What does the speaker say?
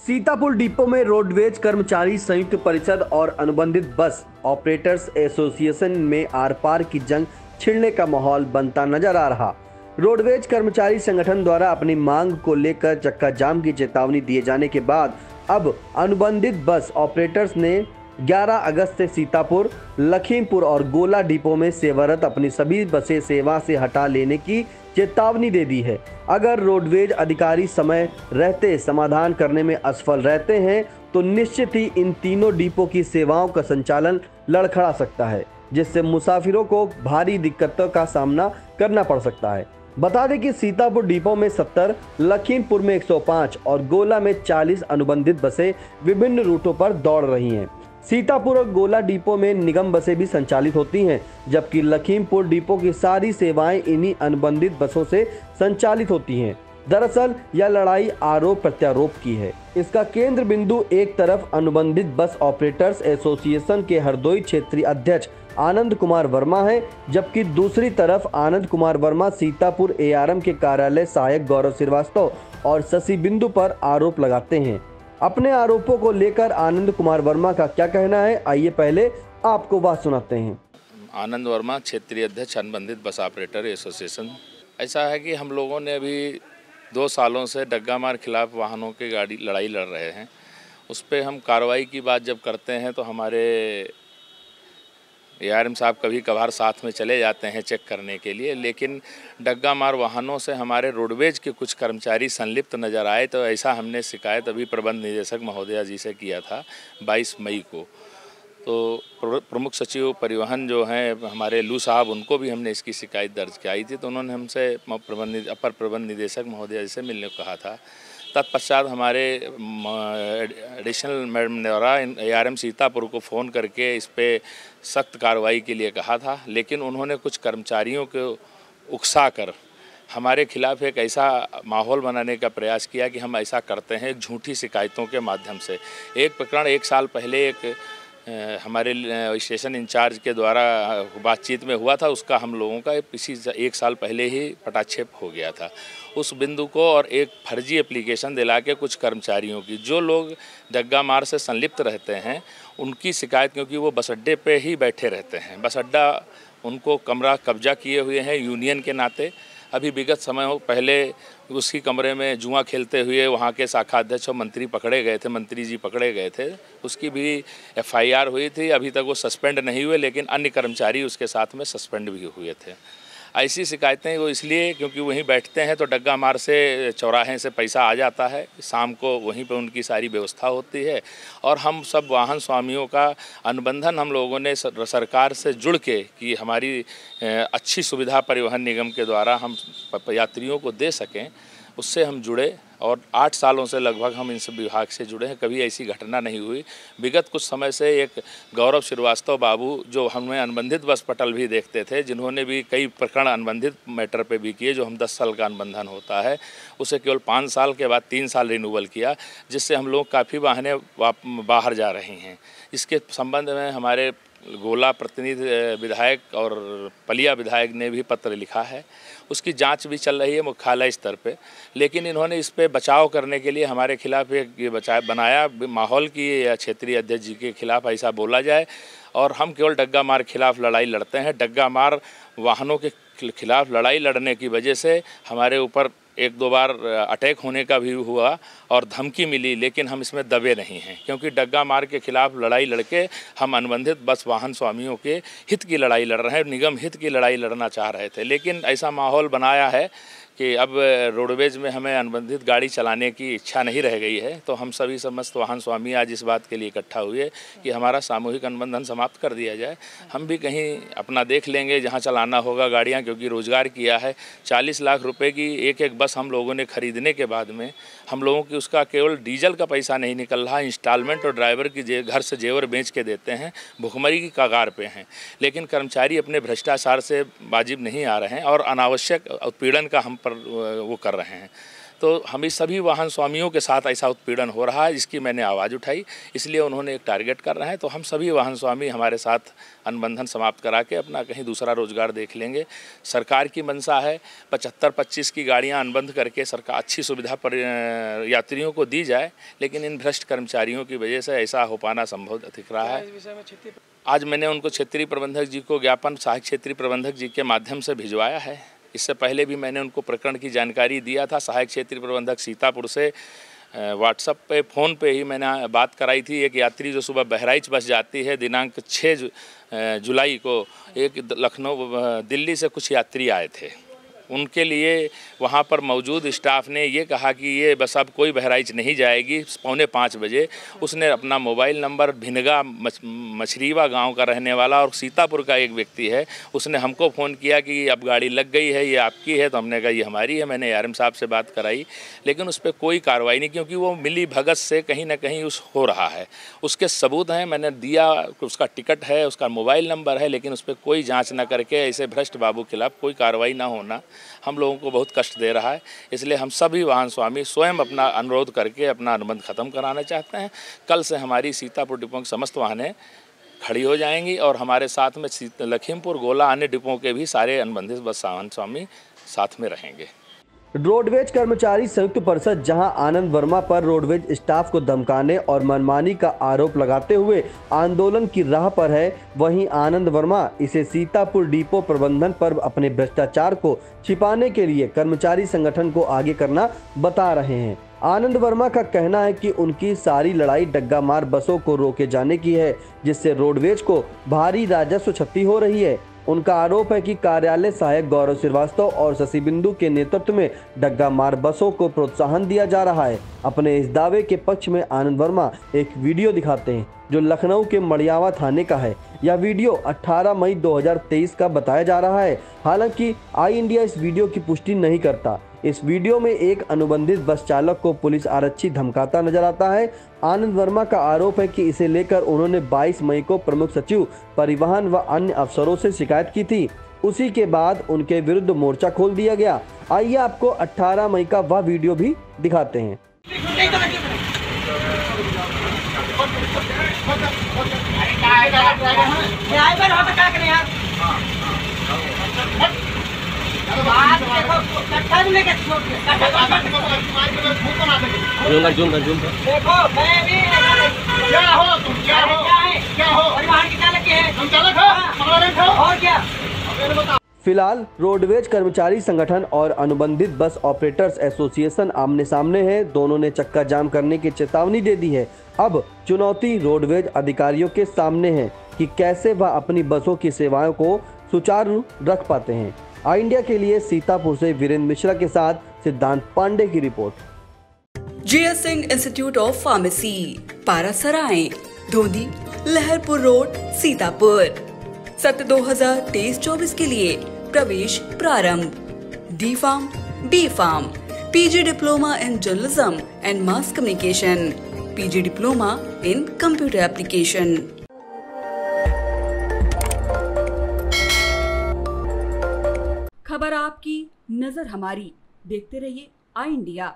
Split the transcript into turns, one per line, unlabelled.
Sitapur depot में roadways कर्मचारी संयुक्त परिषद और अनुबंधित बस ऑपरेटर्स एसोसिएशन में आर पार की जंग छिड़ने का माहौल बनता नजर आ रहा। रोडवेज कर्मचारी संगठन द्वारा अपनी मांग को लेकर चक्का जाम की चेतावनी दिए जाने के बाद अब अनुबंधित बस ऑपरेटर्स ने 11 अगस्त से सीतापुर, लखीमपुर और गोला डिपो में सेवारत अपनी सभी बसें सेवा से हटा लेने की चेतावनी दे दी है। अगर रोडवेज अधिकारी समय रहते समाधान करने में असफल रहते हैं तो निश्चित ही इन तीनों डिपो की सेवाओं का संचालन लड़खड़ा सकता है, जिससे मुसाफिरों को भारी दिक्कतों का सामना करना पड़ सकता है। बता दें कि सीतापुर डिपो में 70, लखीमपुर में 105 और गोला में 40 अनुबंधित बसें विभिन्न रूटों पर दौड़ रही हैं। सीतापुर और गोला डिपो में निगम बसें भी संचालित होती हैं, जबकि लखीमपुर डिपो की सारी सेवाएं इन्हीं अनुबंधित बसों से संचालित होती हैं। दरअसल यह लड़ाई आरोप प्रत्यारोप की है। इसका केंद्र बिंदु एक तरफ अनुबंधित बस ऑपरेटर्स एसोसिएशन के हरदोई क्षेत्रीय अध्यक्ष आनंद कुमार वर्मा है, जबकि दूसरी तरफ आनंद कुमार वर्मा सीतापुर एआरएम के कार्यालय सहायक गौरव श्रीवास्तव और शशि बिंदु पर आरोप लगाते हैं। अपने आरोपों को लेकर आनंद कुमार वर्मा का क्या कहना है, आइए पहले आपको बात सुनाते हैं।
आनंद वर्मा, क्षेत्रीय अध्यक्ष अनुबंधित बस ऑपरेटर एसोसिएशन। ऐसा है कि हम लोगों ने अभी 2 सालों से डग्गा मार खिलाफ वाहनों की लड़ाई लड़ रहे हैं। उस पर हम कार्रवाई की बात जब करते हैं तो हमारे एआरएम साहब कभी कभार साथ में चले जाते हैं चेक करने के लिए, लेकिन डग्गा मार वाहनों से हमारे रोडवेज के कुछ कर्मचारी संलिप्त नज़र आए। तो ऐसा हमने शिकायत अभी प्रबंध निदेशक महोदया जी से किया था 22 मई को। तो प्रमुख सचिव परिवहन जो हैं हमारे लू साहब, उनको भी हमने इसकी शिकायत दर्ज कराई थी। तो उन्होंने हमसे अपर प्रबंध निदेशक महोदया जी से मिलने को कहा था। तत्पश्चात हमारे एडिशनल मैडम द्वारा एआरएम सीतापुर को फ़ोन करके इस पर सख्त कार्रवाई के लिए कहा था, लेकिन उन्होंने कुछ कर्मचारियों को उकसाकर हमारे खिलाफ एक ऐसा माहौल बनाने का प्रयास किया कि हम ऐसा करते हैं झूठी शिकायतों के माध्यम से। एक प्रकरण 1 साल पहले एक हमारे स्टेशन इंचार्ज के द्वारा बातचीत में हुआ था, उसका हम लोगों का इसी 1 साल पहले ही पटाक्षेप हो गया था। उस बिंदु को और एक फर्जी एप्लीकेशन दिला के कुछ कर्मचारियों की, जो लोग डग्गा मार से संलिप्त रहते हैं, उनकी शिकायत, क्योंकि वो बस अड्डे पे ही बैठे रहते हैं, बस अड्डा उनको कमरा कब्जा किए हुए हैं यूनियन के नाते। अभी विगत समय हो पहले उसी कमरे में जुआ खेलते हुए वहाँ के शाखा अध्यक्ष और मंत्री पकड़े गए थे, मंत्री जी पकड़े गए थे, उसकी भी एफआईआर हुई थी। अभी तक वो सस्पेंड नहीं हुए, लेकिन अन्य कर्मचारी उसके साथ में सस्पेंड भी हुए थे। ऐसी शिकायतें वो इसलिए क्योंकि वहीं बैठते हैं तो डग्गा मार से चौराहे से पैसा आ जाता है, शाम को वहीं पे उनकी सारी व्यवस्था होती है। और हम सब वाहन स्वामियों का अनुबंधन हम लोगों ने सरकार से जुड़ के कि हमारी अच्छी सुविधा परिवहन निगम के द्वारा हम यात्रियों को दे सकें, उससे हम जुड़े और 8 सालों से लगभग हम इन सब विभाग से जुड़े हैं। कभी ऐसी घटना नहीं हुई। विगत कुछ समय से एक गौरव श्रीवास्तव बाबू, जो हमें अनुबंधित बस पटल भी देखते थे, जिन्होंने भी कई प्रकरण अनुबंधित मैटर पे भी किए, जो हम 10 साल का अनुबंधन होता है उसे केवल 5 साल के बाद 3 साल रिन्यूअल किया, जिससे हम लोग काफ़ी वाहनें बाहर जा रही हैं। इसके संबंध में हमारे गोला प्रतिनिधि विधायक और पलिया विधायक ने भी पत्र लिखा है, उसकी जांच भी चल रही है मुख्यालय स्तर पे। लेकिन इन्होंने इस पे बचाव करने के लिए हमारे खिलाफ एक बनाया माहौल की क्षेत्रीय अध्यक्ष जी के खिलाफ ऐसा बोला जाए, और हम केवल डग्गा मार खिलाफ लड़ाई लड़ते हैं। डग्गा मार वाहनों के खिलाफ लड़ाई लड़ने की वजह से हमारे ऊपर 1-2 बार अटैक होने का भी हुआ और धमकी मिली, लेकिन हम इसमें दबे नहीं हैं, क्योंकि डग्गा मार के खिलाफ लड़ाई लड़के हम अनुबंधित बस वाहन स्वामियों के हित की लड़ाई लड़ रहे हैं, निगम हित की लड़ाई लड़ना चाह रहे थे। लेकिन ऐसा माहौल बनाया है कि अब रोडवेज में हमें अनुबंधित गाड़ी चलाने की इच्छा नहीं रह गई है। तो हम सभी समस्त वाहन स्वामी आज इस बात के लिए इकट्ठा हुए कि हमारा सामूहिक अनुबंधन समाप्त कर दिया जाए। हम भी कहीं अपना देख लेंगे जहां चलाना होगा गाड़ियां, क्योंकि रोज़गार किया है। 40 लाख रुपए की एक बस हम लोगों ने खरीदने के बाद में हम लोगों की उसका केवल डीजल का पैसा नहीं निकल रहा, इंस्टॉलमेंट और ड्राइवर की घर से जेवर बेच के देते हैं, भुखमरी की कगार पे हैं। लेकिन कर्मचारी अपने भ्रष्टाचार से वाजिब नहीं आ रहे हैं और अनावश्यक उत्पीड़न का हम पर वो कर रहे हैं। तो हमें सभी वाहन स्वामियों के साथ ऐसा उत्पीड़न हो रहा है, जिसकी मैंने आवाज़ उठाई। इसलिए उन्होंने एक टारगेट कर रहे हैं, तो हम सभी वाहन स्वामी हमारे साथ अनुबंधन समाप्त करा के अपना कहीं दूसरा रोजगार देख लेंगे। सरकार की मंशा है 75-25 की गाड़ियां अनुबंध करके सरकार अच्छी सुविधा पर यात्रियों को दी जाए, लेकिन इन भ्रष्ट कर्मचारियों की वजह से ऐसा हो पाना संभव दिख रहा है। आज मैंने उनको क्षेत्रीय प्रबंधक जी को ज्ञापन सहायक क्षेत्रीय प्रबंधक जी के माध्यम से भिजवाया है। इससे पहले भी मैंने उनको प्रकरण की जानकारी दिया था। सहायक क्षेत्रीय प्रबंधक सीतापुर से व्हाट्सएप पे फ़ोन पे ही मैंने बात कराई थी। एक यात्री जो सुबह बहराइच बस जाती है, दिनांक 6 जुलाई को एक लखनऊ दिल्ली से कुछ यात्री आए थे, उनके लिए वहाँ पर मौजूद स्टाफ ने ये कहा कि ये बस अब कोई बहराइच नहीं जाएगी। 4:45 बजे उसने अपना मोबाइल नंबर भिनगा मछरीवा गांव का रहने वाला और सीतापुर का एक व्यक्ति है, उसने हमको फ़ोन किया कि अब गाड़ी लग गई है, ये आपकी है। तो हमने कहा ये हमारी है। मैंने ARM साहब से बात कराई, लेकिन उस पर कोई कार्रवाई नहीं, क्योंकि वो मिली भगत से कहीं ना कहीं उस हो रहा है। उसके सबूत हैं, मैंने दिया, उसका टिकट है, उसका मोबाइल नंबर है, लेकिन उस पर कोई जाँच न करके ऐसे भ्रष्ट बाबू के खिलाफ कोई कार्रवाई ना होना हम लोगों को बहुत कष्ट दे रहा है। इसलिए हम सभी वाहन स्वामी स्वयं अपना अनुरोध करके अपना अनुबंध खत्म कराना चाहते हैं। कल से हमारी सीतापुर डिपो की समस्त वाहनें खड़ी हो जाएंगी और हमारे साथ में लखीमपुर, गोला, अन्य डिपों के भी सारे अनुबंधित बस वाहन स्वामी साथ में रहेंगे।
रोडवेज कर्मचारी संयुक्त परिषद जहां आनंद वर्मा पर रोडवेज स्टाफ को धमकाने और मनमानी का आरोप लगाते हुए आंदोलन की राह पर है, वहीं आनंद वर्मा इसे सीतापुर डिपो प्रबंधन पर अपने भ्रष्टाचार को छिपाने के लिए कर्मचारी संगठन को आगे करना बता रहे हैं। आनंद वर्मा का कहना है कि उनकी सारी लड़ाई डग्गा मार बसों को रोके जाने की है, जिससे रोडवेज को भारी राजस्व क्षति हो रही है। उनका आरोप है कि कार्यालय सहायक गौरव श्रीवास्तव और शशि बिंदु के नेतृत्व में डग्गा मार बसों को प्रोत्साहन दिया जा रहा है। अपने इस दावे के पक्ष में आनंद वर्मा एक वीडियो दिखाते हैं जो लखनऊ के मड़ियावा थाने का है। यह वीडियो 18 मई 2023 का बताया जा रहा है। हालांकि आई इंडिया इस वीडियो की पुष्टि नहीं करता। इस वीडियो में एक अनुबंधित बस चालक को पुलिस आरक्षी धमकाता नजर आता है। आनंद वर्मा का आरोप है कि इसे लेकर उन्होंने 22 मई को प्रमुख सचिव परिवहन व अन्य अफसरों से शिकायत की थी। उसी के बाद उनके विरुद्ध मोर्चा खोल दिया गया। आइए आपको 18 मई का वह वीडियो भी दिखाते हैं। फिलहाल रोडवेज कर्मचारी संगठन और अनुबंधित बस ऑपरेटर्स एसोसिएशन आमने सामने है। दोनों ने चक्का जाम करने की चेतावनी दे दी है। अब चुनौती रोडवेज अधिकारियों के सामने है कि कैसे वह अपनी बसों की सेवाओं को सुचारू रख पाते हैं। आई इंडिया के लिए सीतापुर से वीरेंद्र मिश्रा के साथ सिद्धांत पांडे की report.
GS Singh institute of pharmacy, Parasrai, Dhondhi, Laharpur road, Sitapur. सत्र 2023-24 के लिए प्रवेश प्रारंभ। D.Pharm, B.Pharm, PG diploma in journalism and mass communication, PG diploma in computer application. खबर आपकी, नजर हमारी। देखते रहिए आई इंडिया।